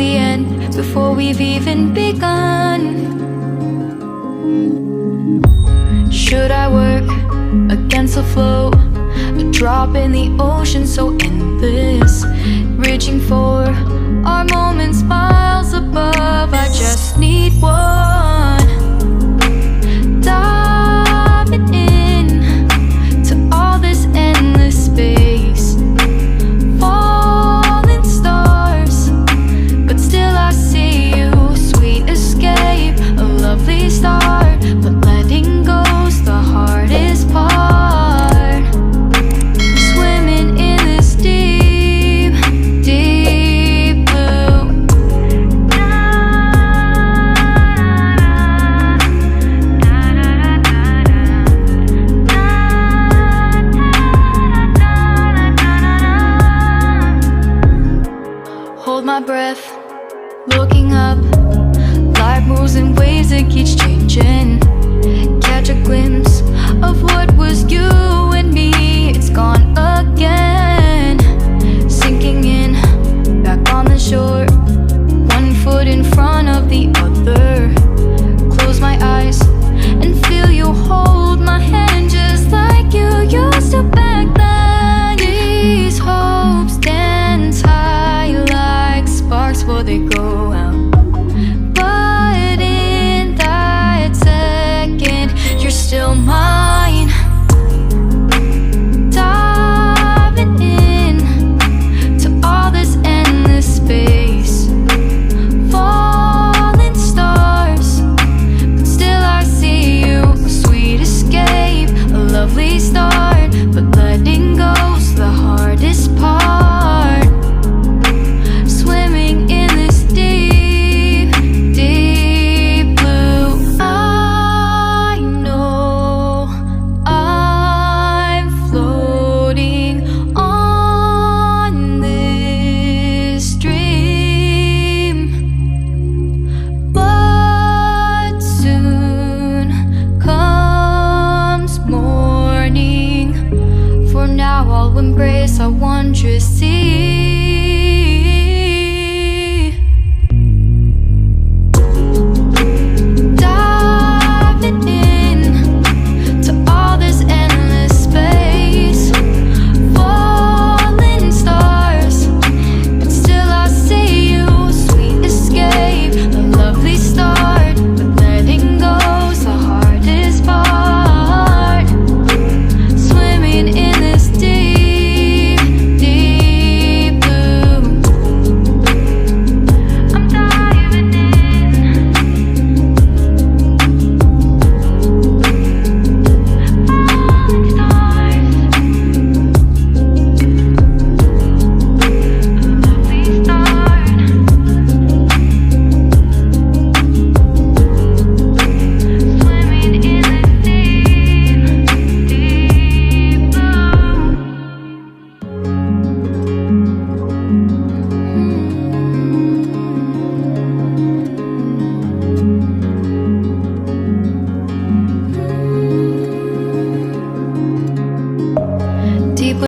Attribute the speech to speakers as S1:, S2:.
S1: the end before we've even begun. Should I work against the flow? A drop in the ocean so endless, reaching for our moments miles above. I just need one. Diving in to all this endless space, falling stars, but still I see you. Sweet escape, a lovely start, but letting go's the hardest part. Swimming in this deep, deep blue. Hold my breath, looking up. Life moves in ways that keeps changing. Catch a glimpse of what was you and me. It's gone again. Sinking in, back on the shore. One foot in front of the other. Close my eyes and feel you hold my hand just like you used to back then. These hopes dance high like sparks before they go out.